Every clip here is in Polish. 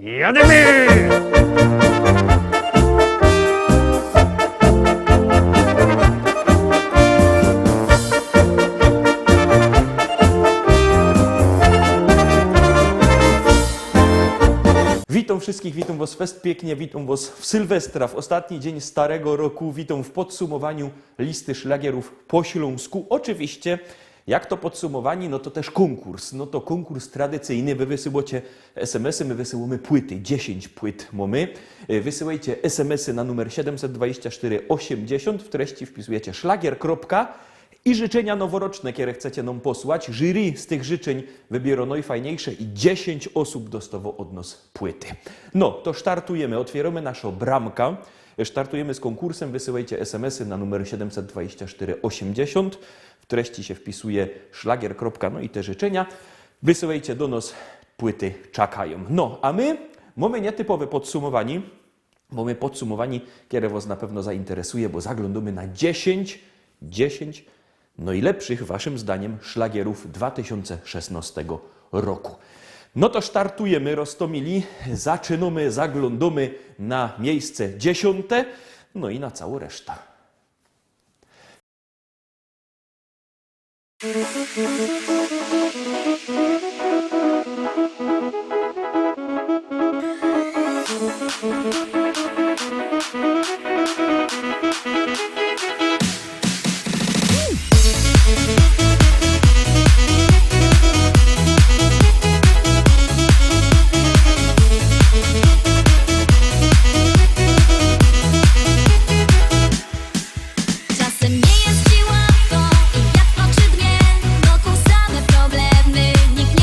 Jademy! Witam wszystkich, witam Was fest pięknie, witam Was w Sylwestra, w ostatni dzień starego roku, witam w podsumowaniu listy szlagierów po śląsku. Oczywiście, jak to podsumowanie, no to też konkurs. No to konkurs tradycyjny, Wy wysyłacie SMS-y, my wysyłamy płyty, 10 płyt mamy. Wysyłajcie SMS-y na numer 72480, w treści wpisujecie szlagier. I życzenia noworoczne, które chcecie nam posłać. Jury z tych życzeń wybiorą najfajniejsze i 10 osób dostało od nas płyty. No, to startujemy, otwieramy naszą bramkę. Startujemy z konkursem, wysyłajcie SMS-y na numer 72480. W treści się wpisuje szlagier. No i te życzenia. Wysyłajcie do nas, płyty czekają. No, a my mamy nietypowe podsumowanie. Mamy podsumowanie, które Was na pewno zainteresuje, bo zaglądamy na 10 najlepszych, waszym zdaniem, szlagierów 2016 roku. No to startujemy, roztomili, zaczynamy, zaglądamy na miejsce 10, no i na całą resztę. Czasem nie jest ci łatwo i wiatr oczy dmie, wokół same problemy, nikt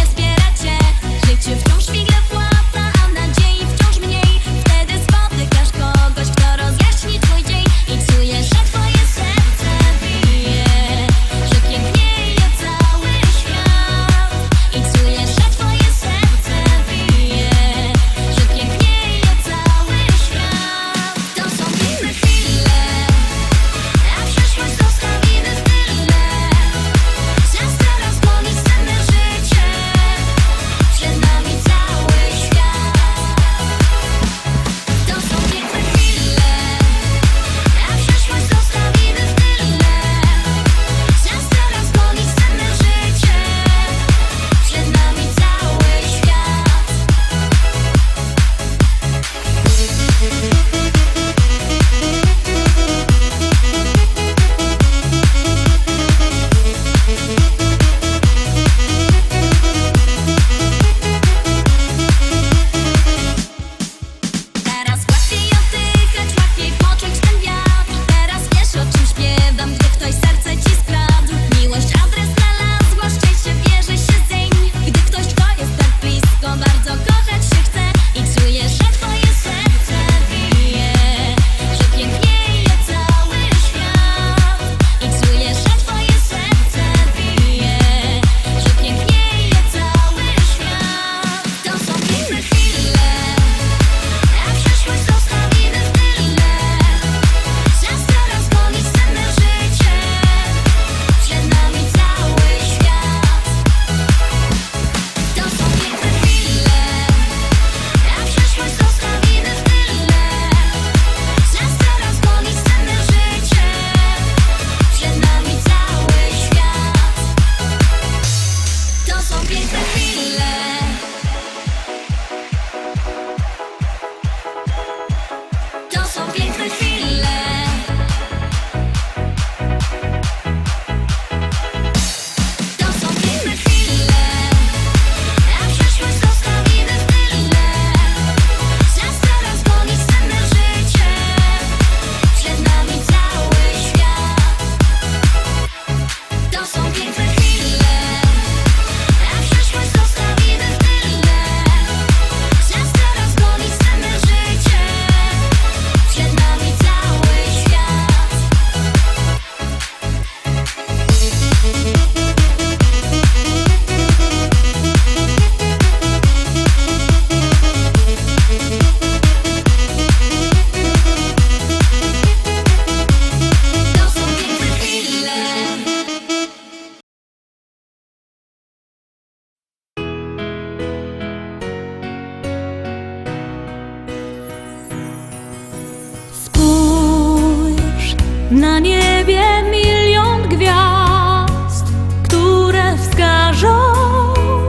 Na niebie milion gwiazd, które wskażą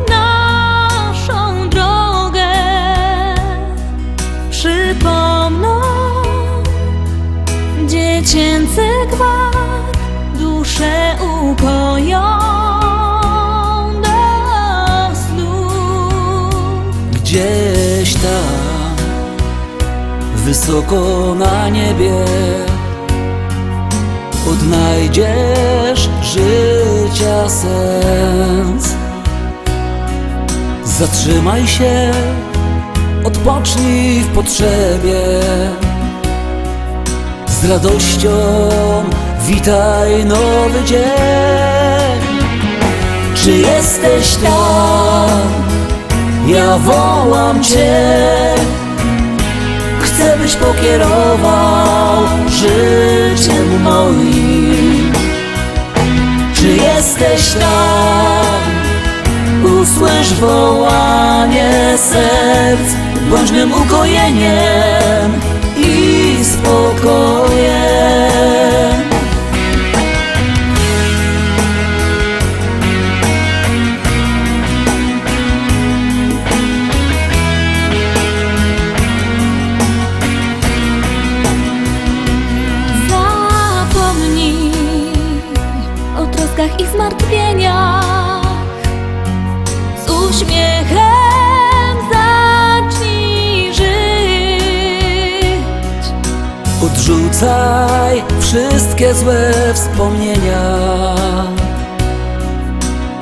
naszą drogę, przypomną dziecięcy gwar, duszę ukoją do snu. Gdzieś tam, wysoko na niebie, odnajdziesz życia sens. Zatrzymaj się, odpocznij w potrzebie, z radością witaj nowy dzień. Czy jesteś tam? Ja wołam Cię. Chcę, byś pokierował życiem moim. Czy jesteś tam? Usłysz wołanie serc, bądź mym ukojeniem i spokojem. Zapomnij o troskach i zmartwieniach, z uśmiechem zacznij żyć. Odrzucaj wszystkie złe wspomnienia,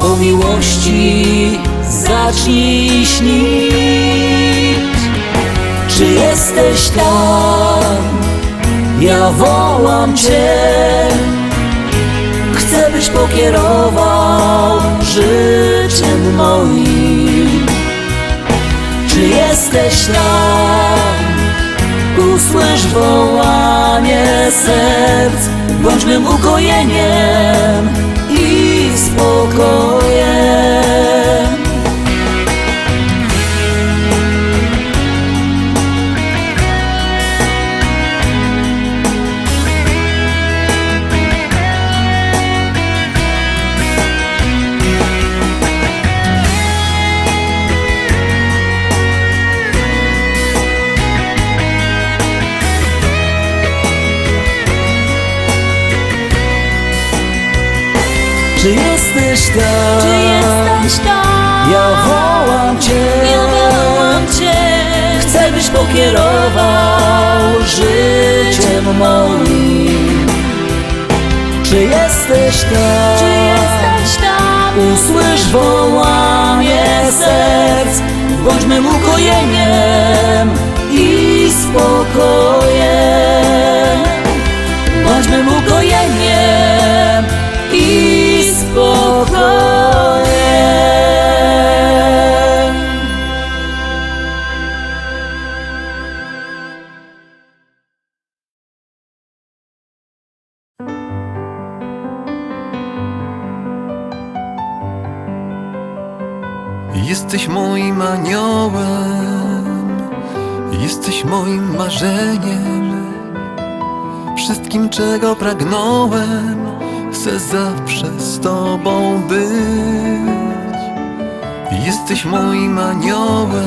o miłości zacznij śnić. Czy jesteś tam? Ja wołam Cię. Chcę, byś pokierował życiem moim. Czy jesteś tam? Usłysz wołanie serc, bądź mym ukojeniem i spokojem. Czy jesteś tam? Czy jesteś tam? Ja wołam Cię. Ja wołam Cię. Chcę, byś pokierował życiem moim. Czy jesteś tam? Czy jesteś tam? Usłysz wołanie serc, bądź mym ukojeniem i spokojem. Bądź mym ukojeniem i spokojem. Jesteś moim aniołem, jesteś moim marzeniem, wszystkim czego pragnąłem, chcę zawsze z Tobą być. Jesteś moim aniołem,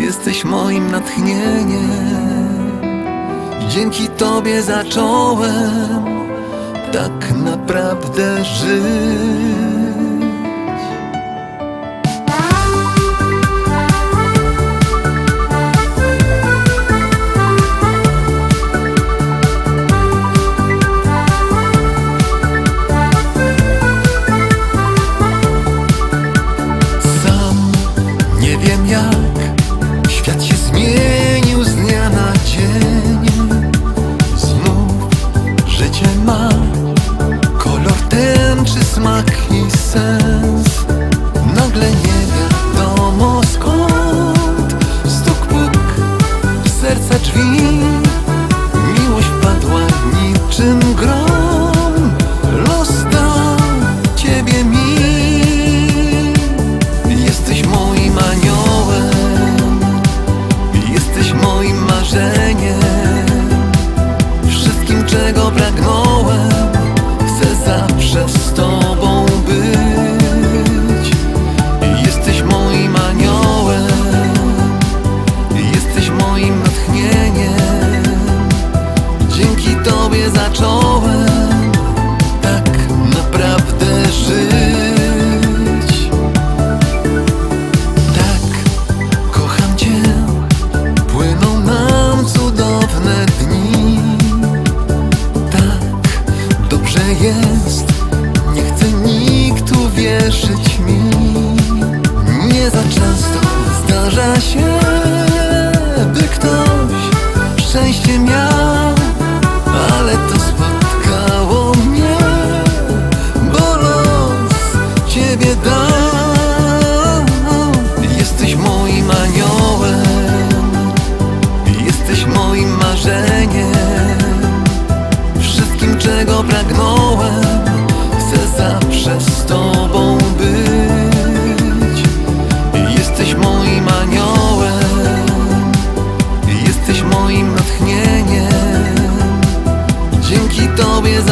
jesteś moim natchnieniem, dzięki Tobie zacząłem tak naprawdę żyć. Świat się zmienił z dnia na dzień. Znów życie ma kolor tęczy, smak i sens. Nagle nie wiadomo skąd stuk puk w serca drzwi. Miłość wpadła niczym grom, los dał Ciebie mi. Jesteś moim aniołem, jesteś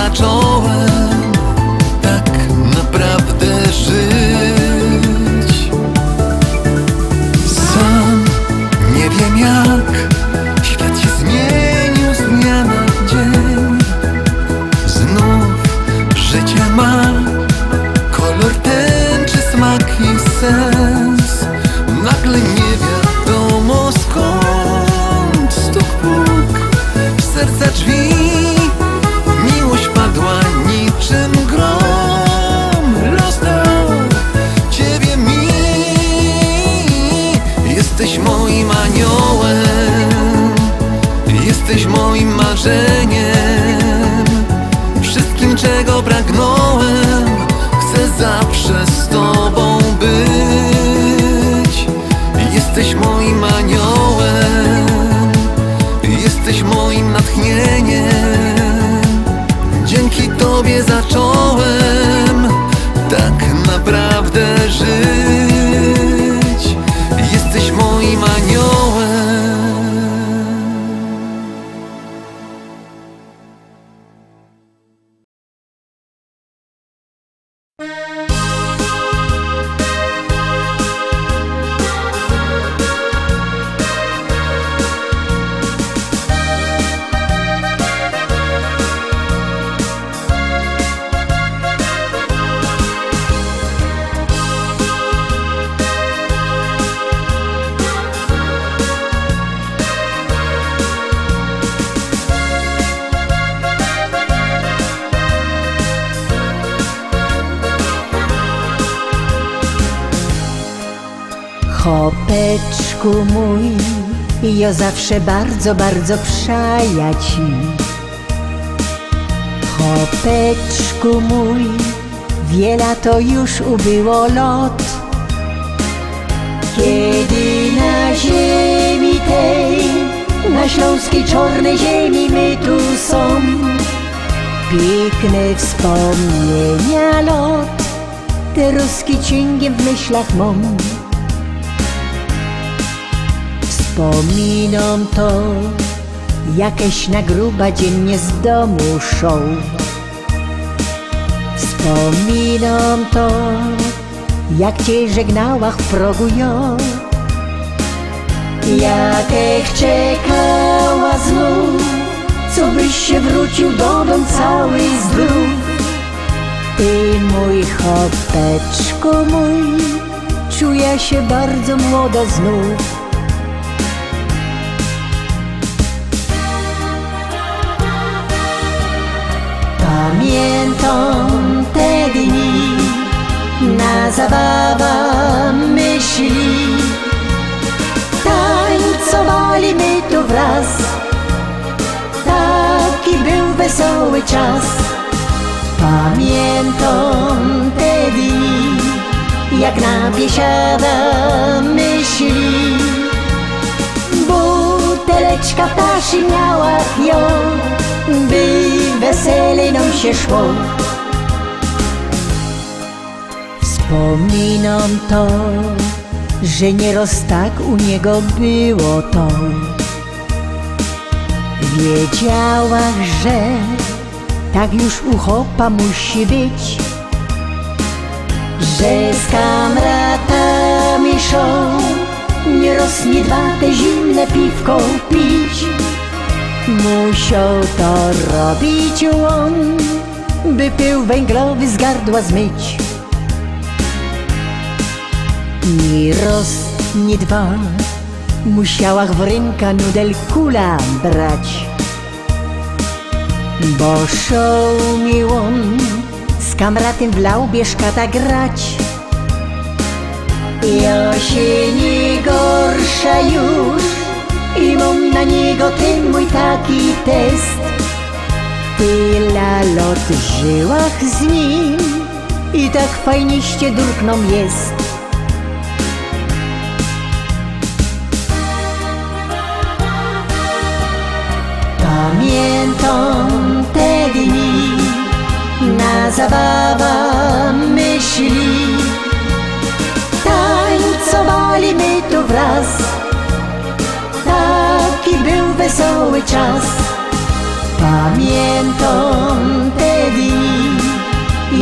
zacząłem tak naprawdę żyć. Sam nie wiem jak świat się zmienił z dnia na dzień. Znów życie ma kolor tęczy, smak i sens. Nagle nie wiadomo skąd stuk puk w serca drzwi. Miłość padła niczym grom. Los dał ciebie mi. Jesteś moim aniołem, jesteś moim marzeniem. Wszystkim czego pragnąłem, chcę zawsze z tobą być. Jesteś moim aniołem, jesteś moim natchnieniem. Dzięki tobie zacząłem tak naprawdę żyć. Jesteś moim aniołem. Chopeczku mój, ja zawsze bardzo, bardzo przaja ci. Chopeczku mój, wiele to już ubyło lot. Kiedy na ziemi tej, na śląskiej czarnej ziemi my tu są, piękne wspomnienia lot, te ruski cięgiem w myślach mam. Wspominam to, jakieś na gruba dziennie z domu szą. Wspominam to, jak cię żegnała w progu ja. Jakech czekała znów, co byś się wrócił do domu cały zdrów. Ty mój chopeczku mój, czuję się bardzo młoda znów. Pamiętam te dni, na zabawa myśli. Tańcowali my tu wraz, taki był wesoły czas. Pamiętam te dni, jak na biesiada myśli. Buteleczka w taszy miała ją, by wesele nam się szło. Wspominam to, że nieraz tak u niego było to. Wiedziałach, że tak już u chopa musi być, że z kamratami szą, nieraz nie dwa te zimne piwko pić. Musiał to robić on, by pył węglowy z gardła zmyć. Ni raz, ni dwa, musiałach w ręka nudel kula brać. Bo szał mi on z kamratem w laubie szkata grać. Ja się nie gorsza już i mam na niego ten mój taki test. Tyle lat żyłach z nim i tak fajniście durkną jest. Pamiętam te dni, na zabawa myśli. Tańcowali my tu wraz, taki był wesoły czas. Pamiętam te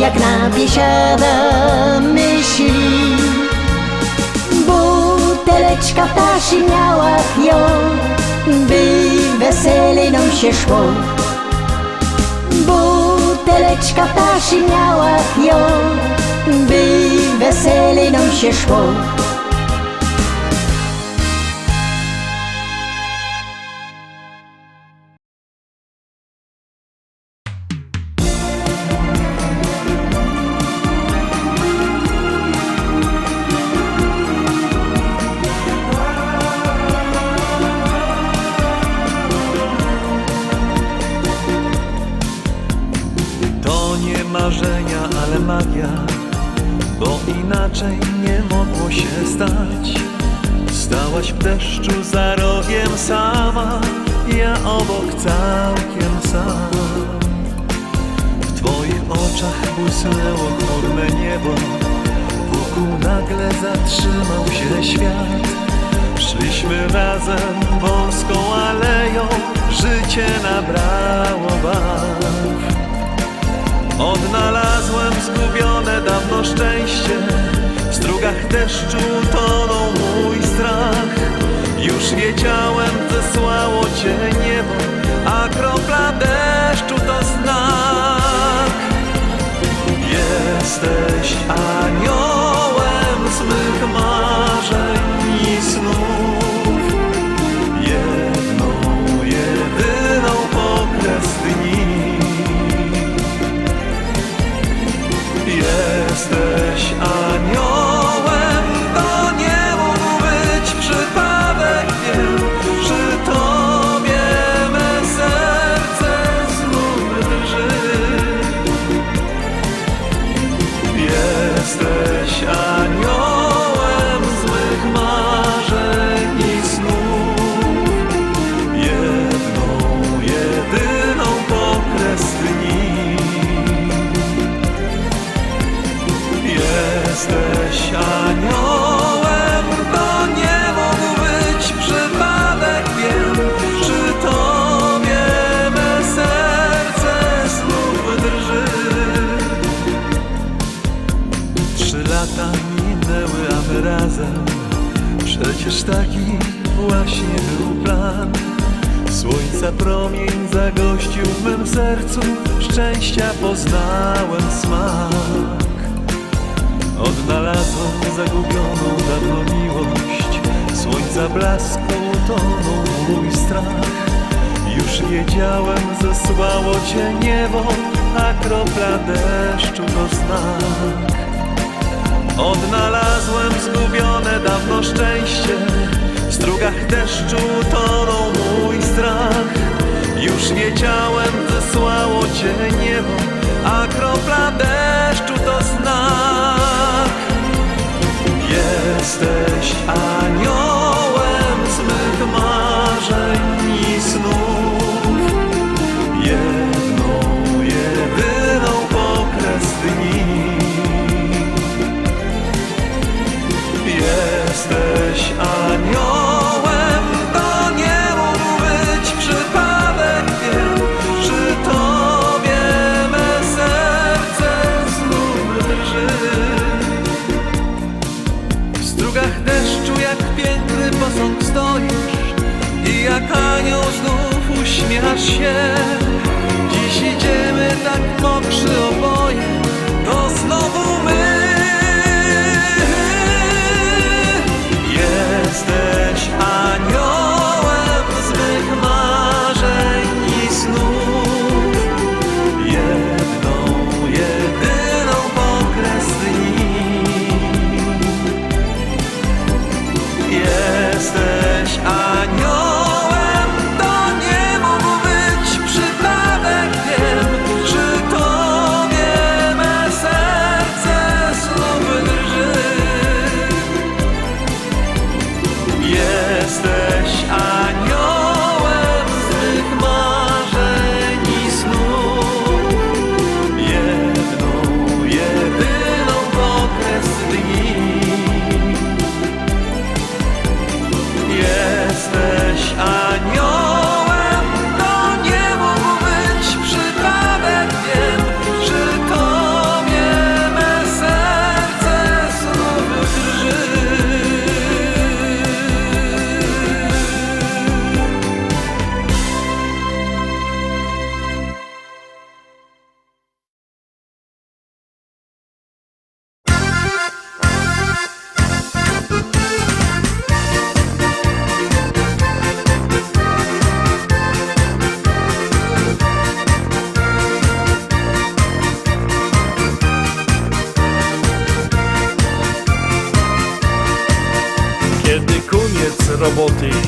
jak na biesiada myśli. Buteleczka ptasi miała ją, by weselej nam się szło. Buteleczka ptasi miała ją, by weselej nam się szło. To nie marzenia, ale magia, bo inaczej nie mogło się stać. Stałaś w deszczu za rogiem sama, ja obok całkiem sam. W twoich oczach błysnęło chmurne niebo, wokół nagle zatrzymał się świat. Szliśmy razem wąską aleją, życie nabrało barw. Odnalazłem zgubione dawno szczęście, w strugach deszczu tonął mój strach. Już wiedziałem, zesłało cię niebo, a kropla deszczu to znak. Jesteś aniołem z mych marzeń i snów, jedną, jedyną pokres dni. Jesteś aniołem, to nie mógł być przypadek, wiem, przy tobie me serce znów drży. Jesteś aniołem z mych marzeń i snów, jedną, jedyną pokres dni. Jesteś aniołem, to nie mógł być przypadek, wiem, przy tobie me serce znów drży. 3 lata minęły, a my razem, przecież taki właśnie był plan. Słońca promień zagościł w mym sercu, szczęścia poznałem smak. Odnalazłem zagubioną dawno miłość, słońca blasku tonął mój strach. Już wiedziałem, zesłało cię niebo, a kropla deszczu to znak. Odnalazłem zgubione dawno szczęście, w strugach deszczu tonął mój strach. Już wiedziałem, zesłało cię niebo, a kropla deszczu to znak. Jesteś aniołem z mych marzeń i snów, jedną, jedyną pokres dni. Jesteś aniołem, to nie mógł być przypadek, wiem, przy tobie me serce znów drży. W strugach deszczu jak piękny posąg stoisz i jak anioł znów uśmiechasz się. Dziś idziemy tak mokrzy oboje, to znowu my. Jesteś aniołem z mych marzeń i snów, jedną, jedyną pokres dni. Jesteś aniołem, to nie mógł być przypadek.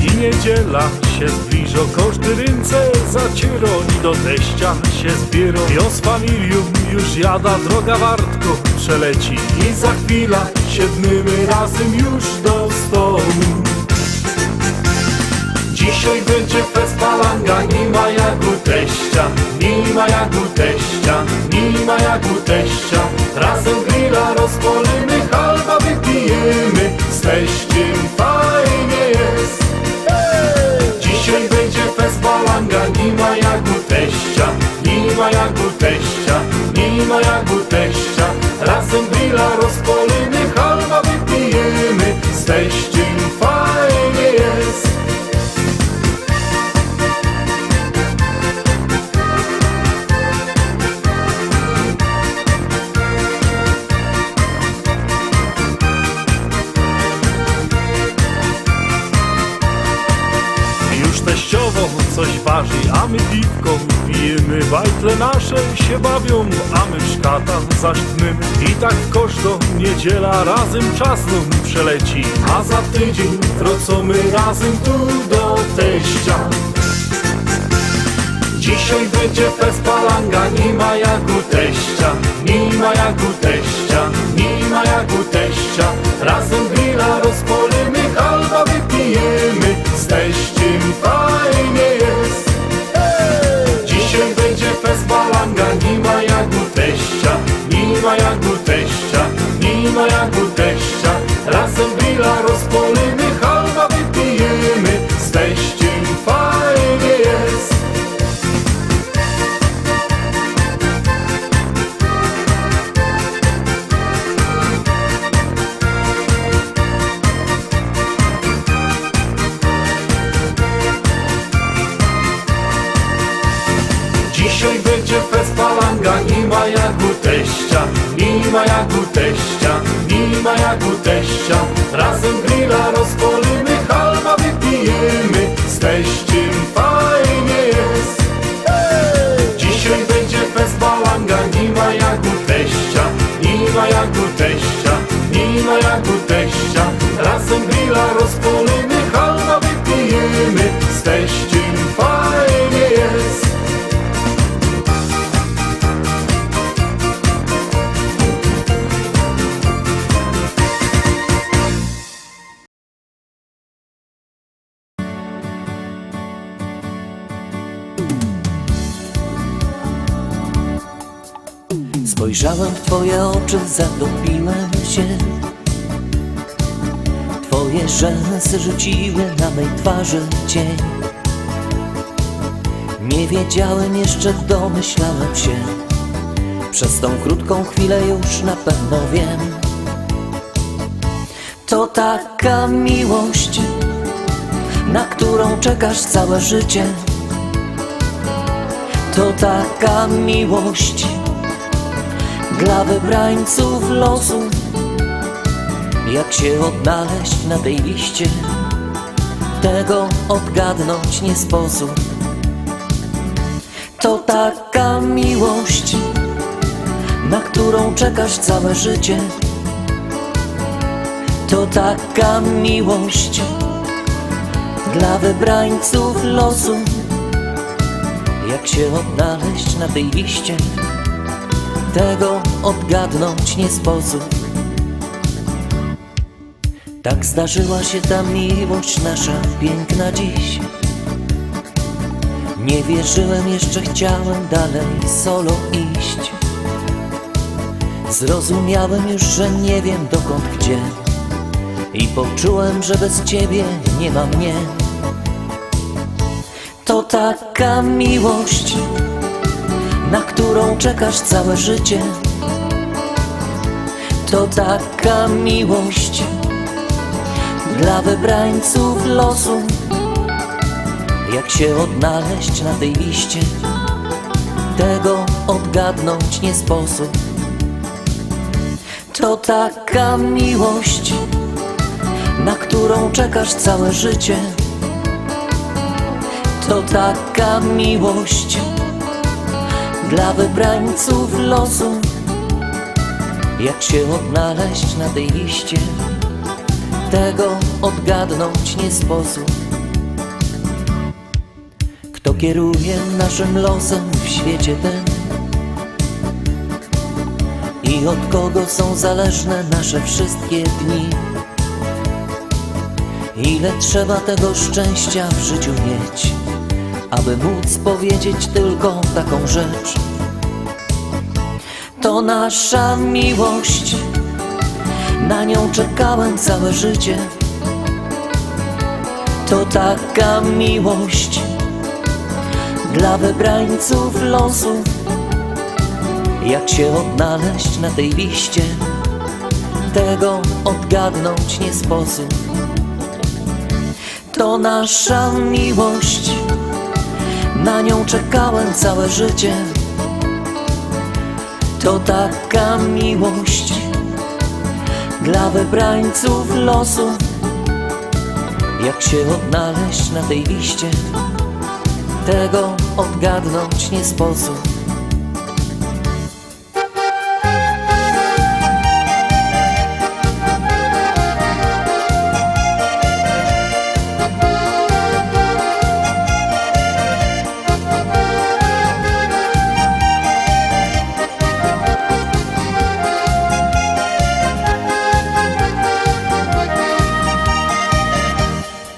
i niedziela się zbliża, każdy ręce zacieroni do teścia się zbiera. Jo z familią już jada, droga wartko przeleci i za chwilę siedmymy razem już do stołu. Dzisiaj będzie fest palanga, nie ma jak u teścia, nie ma jak u teścia, nie ma jak u teścia. Razem grilla rozpalimy, halba wypijemy, z teściem fajnie jest. Dzisiaj będzie fest palanga, nie ma jak u teścia, nie ma jak u teścia, nie ma jak u teścia. Razem grilla rozpalimy, halba wypijemy, z teściem fajnie jest. Teściowo coś waży, a my piwko pijemy. Bajtle nasze się bawią, a my w szkatach zaśpnymy. I tak koszto niedziela razem czas nam przeleci, a za tydzień wrócimy razem tu do teścia. Dzisiaj będzie fest palanga, nie ma jak u teścia, nie ma jak u teścia, nie ma jak u teścia. Razem grilla rozpalimy, halba wypijemy, z teściem fajnie jest. Dzisiaj będzie fest palanga, nie ma jak u teścia, nie ma jak u teścia, nie ma jak u teścia. Razem grilla rozpalimy, halba wypijemy, z teściem fajnie jest. Dzisiaj będzie fest palanga, nie ma jak u teścia, nie ma jak u teścia, nie ma jak u teścia. Razem grilla rozpalimy, halba wypijemy, z teściem fajnie jest. Dzisiaj będzie fest palanga, nie ma jak u teścia, nie ma jak u teścia, nie ma jak u teścia. Razem grilla rozpalimy, halba wypijemy, z teściem fajnie jest. Spojrzałem w twoje oczy, zatopiłem się. Twoje rzęsy rzuciły na mej twarzy cień. Nie wiedziałem jeszcze, domyślałem się. Przez tą krótką chwilę już na pewno wiem. To taka miłość, na którą czekasz całe życie. To taka miłość dla wybrańców losu. Jak się odnaleźć na tej liście, tego odgadnąć nie sposób. To taka miłość, na którą czekasz całe życie. To taka miłość dla wybrańców losu. Jak się odnaleźć na tej liście, tego odgadnąć nie sposób. Tak zdarzyła się ta miłość nasza piękna dziś. Nie wierzyłem jeszcze, chciałem dalej solo iść. Zrozumiałem już, że nie wiem dokąd, gdzie. I poczułem, że bez ciebie nie ma mnie. To taka miłość, na którą czekasz całe życie. To taka miłość dla wybrańców losu. Jak się odnaleźć na tej liście, tego odgadnąć nie sposób. To taka miłość, na którą czekasz całe życie. To taka miłość dla wybrańców losu. Jak się odnaleźć na tej liście, tego odgadnąć nie sposób. kieruje naszym losem w świecie tym i od kogo są zależne nasze wszystkie dni. Ile trzeba tego szczęścia w życiu mieć, aby móc powiedzieć tylko taką rzecz. To nasza miłość, na nią czekałem całe życie. To taka miłość dla wybrańców losu. Jak się odnaleźć na tej liście, tego odgadnąć nie sposób. To nasza miłość, na nią czekałem całe życie. To taka miłość dla wybrańców losu. Jak się odnaleźć na tej liście, tego odgadnąć nie sposób.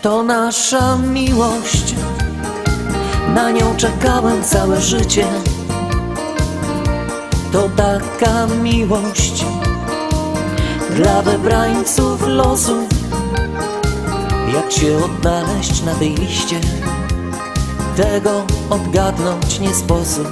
To nasza miłość, na nią czekałem całe życie. To taka miłość dla wybrańców losu. Jak się odnaleźć na tej liście, tego odgadnąć nie sposób.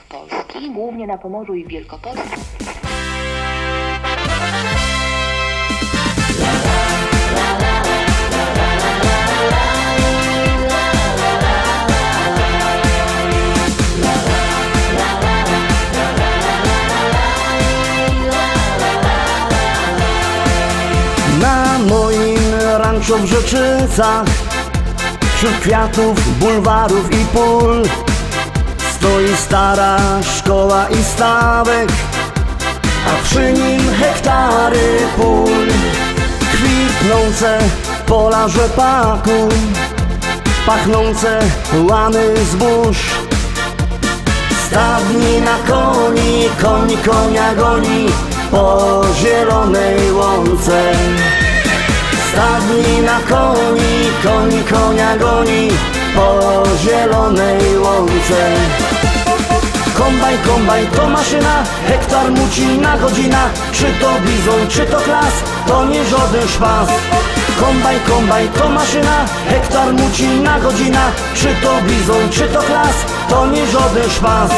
Polski, głównie na Pomorzu i w Wielkopolsce. Na moim ranczu w Rzeczycach, wśród kwiatów, bulwarów i pól, stoi stara szkoła i stawek, a przy nim hektary pól. Kwitnące pola rzepaku, pachnące łany zbóż. Stadnina koni, koń konia goni po zielonej łące. Stadnina koni, koń konia goni po zielonej łące. Kombajn, kombajn to maszyna, hektar muci na godzina. Czy to bizon, czy to klas, to nie żaden szpas. Kombajn, kombajn to maszyna, hektar muci na godzina. Czy to bizon, czy to klas, to nie żaden szpas.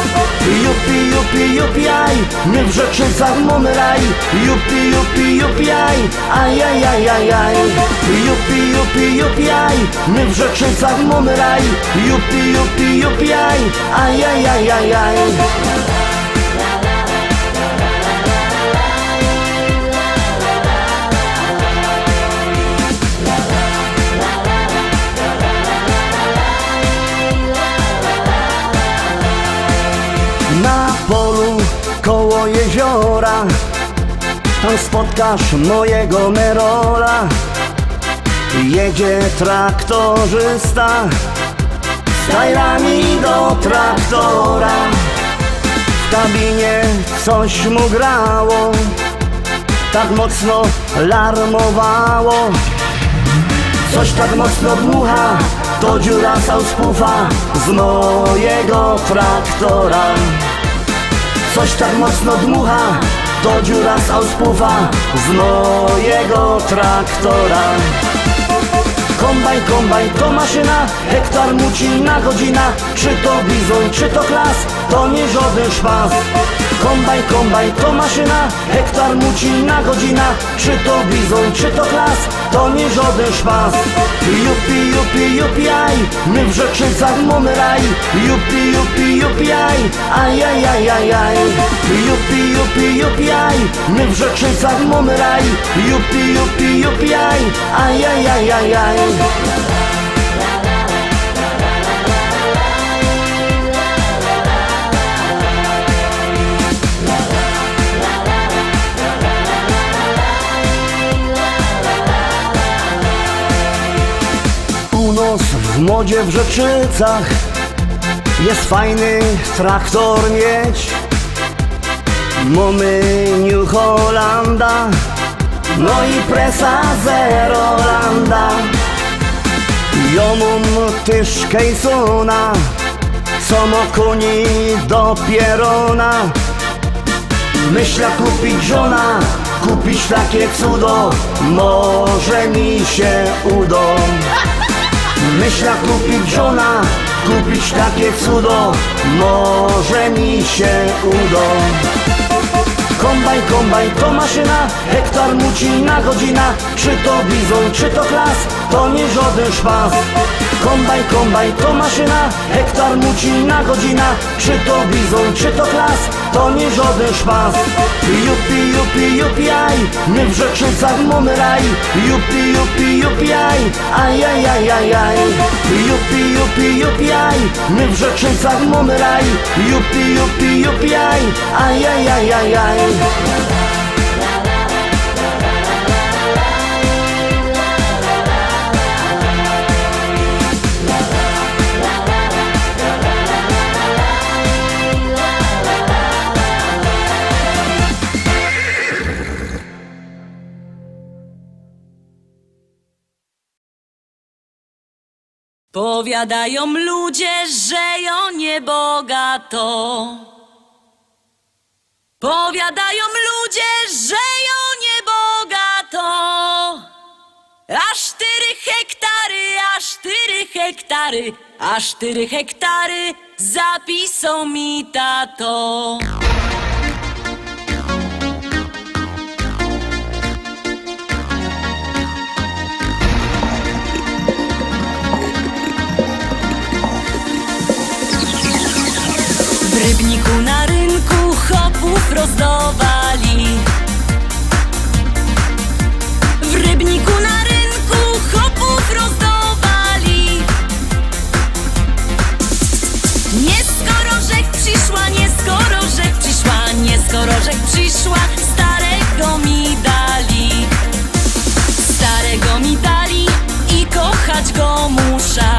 Jupi, jupi, jupi, aj, my w Rzeczycach mamy raj. Jupi, jupi, jupi, aj, aj, aj, aj, aj, aj. Jupi, jupi, jupi, aj, my w Rzeczycach mamy raj. Jupi, jupi, jupi, aj, aj, aj, aj, aj, aj. Na polu koło jeziora, tam spotkasz mojego Merola. Jedzie traktorzysta z tajrami do traktora. W kabinie coś mu grało, tak mocno larmowało. Coś tak mocno dmucha, to dziura sauspufa z mojego traktora. Coś tak mocno dmucha, to dziura sauspufa z mojego traktora. Kombajn, kombajn to maszyna, hektar muci na godzina. Czy to bizon, czy to klas, to nie żaden szpas. Kombajn, kombajn to maszyna, hektar muci na godzina. Czy to bizon, czy to klas, to nie żaden szpas. Jupi, jupi, jupi, aj, my w Rzeczycach mamy raj. Jupi, jupi, jupi, aj, aj, aj, aj, aj, aj. Jupi, jupi, jupi, aj, my w Rzeczycach mamy raj. Jupi, jupi, jupi, aj, aj, aj, aj, aj, aj. U nas w modzie w Rzeczycach jest fajny traktor mieć. Mamy New Hollanda, no i presa Zerolanda. Ja mam też Kejsona, co ma koni do pierona. Myślę kupić żona, kupić takie cudo, może mi się uda. Myślę kupić żona, kupić takie cudo, może mi się uda. Kombajn to maszyna, hektar muci na godzina. Czy to bizon, czy to klas, to nie żaden szpas. Kombajn to maszyna, hektar muci na godzina. Czy to bizon, czy to klas, to nie żaden szpas. Jupi, aj, my w Rzeczycach mamy raj. Jupi, aj, ajajajajaj. Jupi, aj, my w Rzeczycach mamy raj. Jupi, aj, ajajajajaj. Powiadają ludzie, że ją niebogato. Powiadają ludzie, że ją niebogato. A 4 hektary zapisał mi tato. W Rybniku na rynku chopów rozdawali. W Rybniku na rynku chopów rozdawali. Nie skoro rzek przyszła, nie skoro rzek przyszła, nie skoro rzek przyszła, starego mi dali. Starego mi dali i kochać go muszę.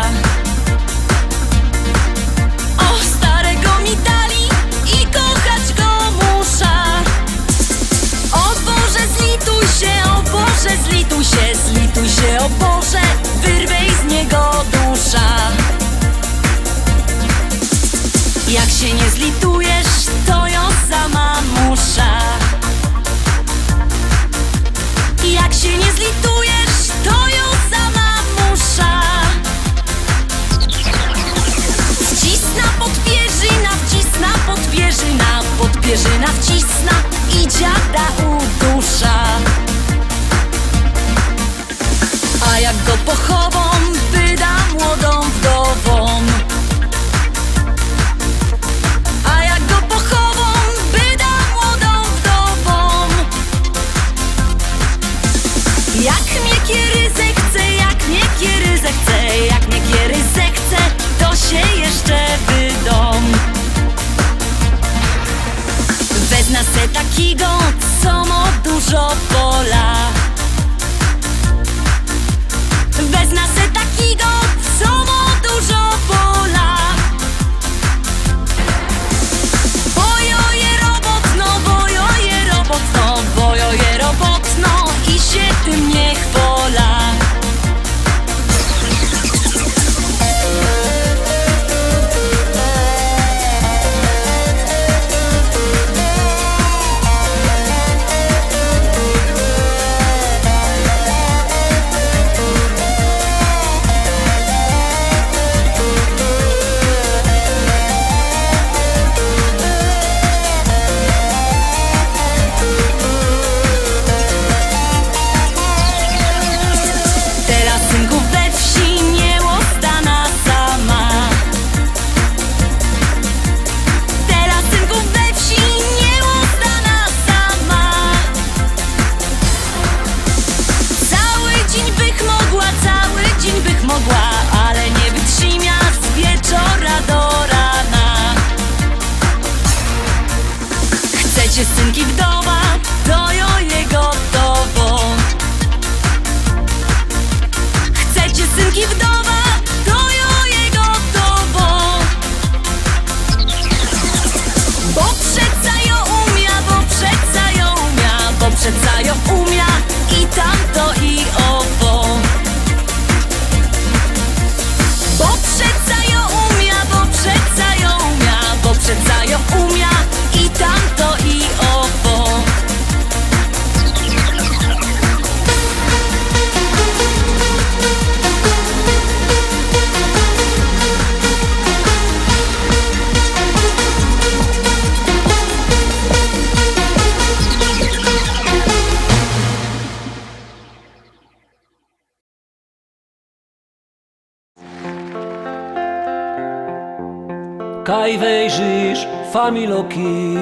kaj wejrzysz familoki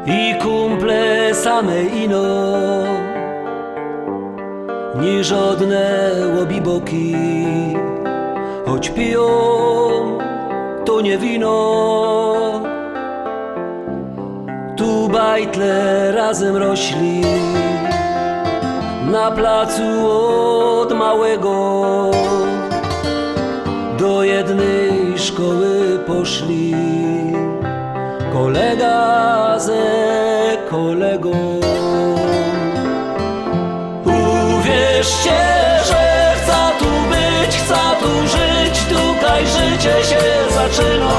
i kumple same ino, ni żadne łobiboki, choć piją to nie wino. Tu bajtle razem rośli, na placu od małego do jednej szkoły poszli, kolega ze kolegą. Uwierzcie, że chcę tu być, chcę tu żyć, tutaj życie się zaczyna.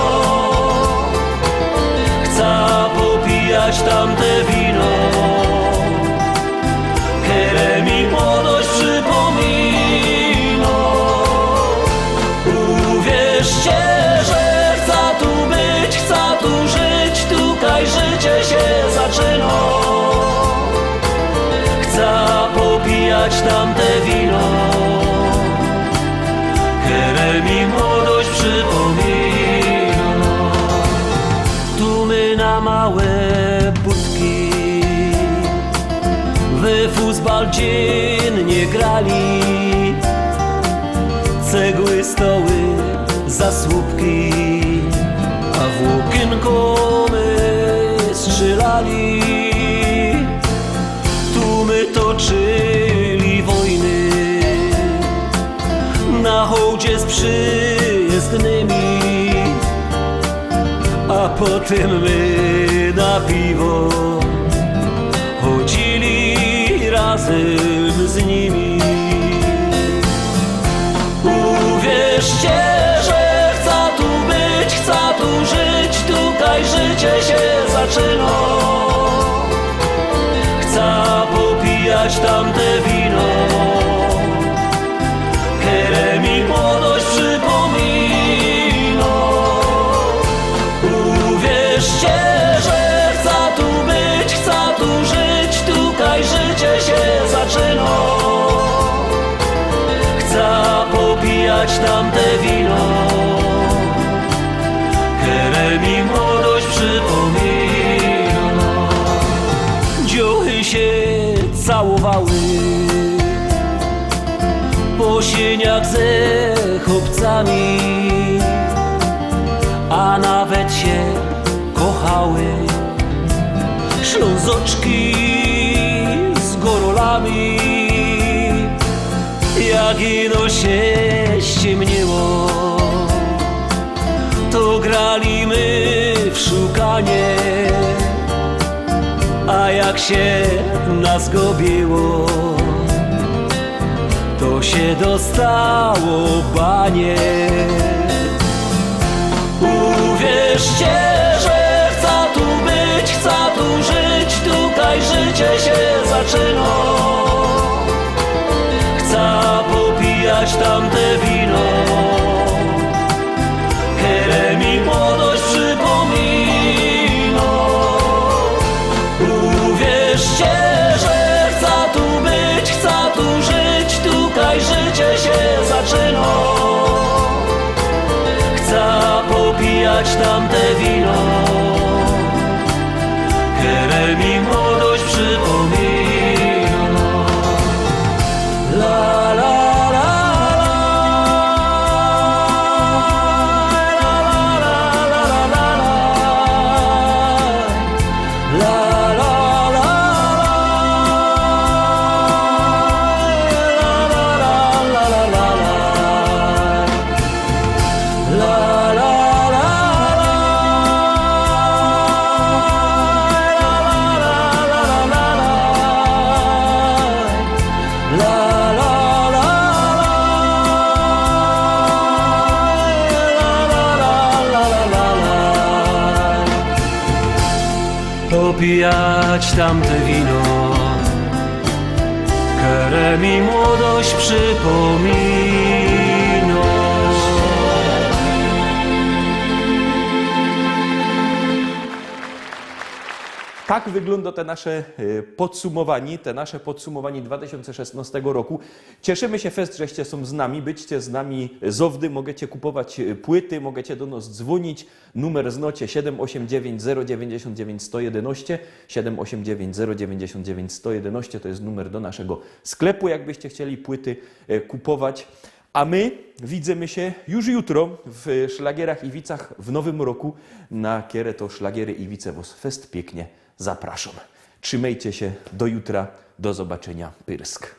Chcę popijać tamte wino, które mi młodość przypomina. Uwierzcie, że chcę tu być, chcę tu żyć, tutaj życie się zaczyna. Chcę popijać tamte wino, które mi młodość przypomina. Tu my na małe budki we futbal dziennie grali, cegły, stoły, zasłupki, a w łokienko my strzelali. Tu my toczyli wojny na hołdzie z przyjezdnymi, a potem my na piwo chodzili razem z nimi. Uwierzcie, że chcę tu być, chcę tu żyć, tutaj życie się zaczyna. Chcę popijać tamte wino, które mi młodość przypomina. Uwierzcie, że chcę tu być, chcę tu żyć, tutaj życie się zaczyna. Chcę popijać tamte wino, które mi młodość przypomina. Dziuchy się całowały po sieniach ze chłopcami, a nawet się kochały ślązoczki z gorolami. Jak ino się ściemniło, to grali my w szukanie, a jak się nas gobiło, to się dostało banie. Uwierzcie, że chcę tu być, chcę tu żyć, tutaj życie się zaczyna. Chcę popijać tamte wino, które mi młodość przypomina. Uwierzcie, że chcę tu być, chcę tu żyć, tutaj życie się zaczyna. Chcę popijać tamte wino, które mi młodość przypomina. La la la popijać tamte wino, które mi młodość przypomina. Tak wygląda te nasze podsumowanie 2016 roku. Cieszymy się fest, żeście są z nami, byćcie z nami zowdy, możecie kupować płyty, możecie do nas dzwonić. Numer znocie 789 099 111, 789 099 111 to jest numer do naszego sklepu, jakbyście chcieli płyty kupować. A my widzimy się już jutro w Szlagierach Iwicach w nowym roku. Na kierę to Szlagiery Iwice was fest pięknie zapraszam. Trzymajcie się, do jutra, do zobaczenia, Pyrsk.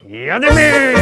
Jademy!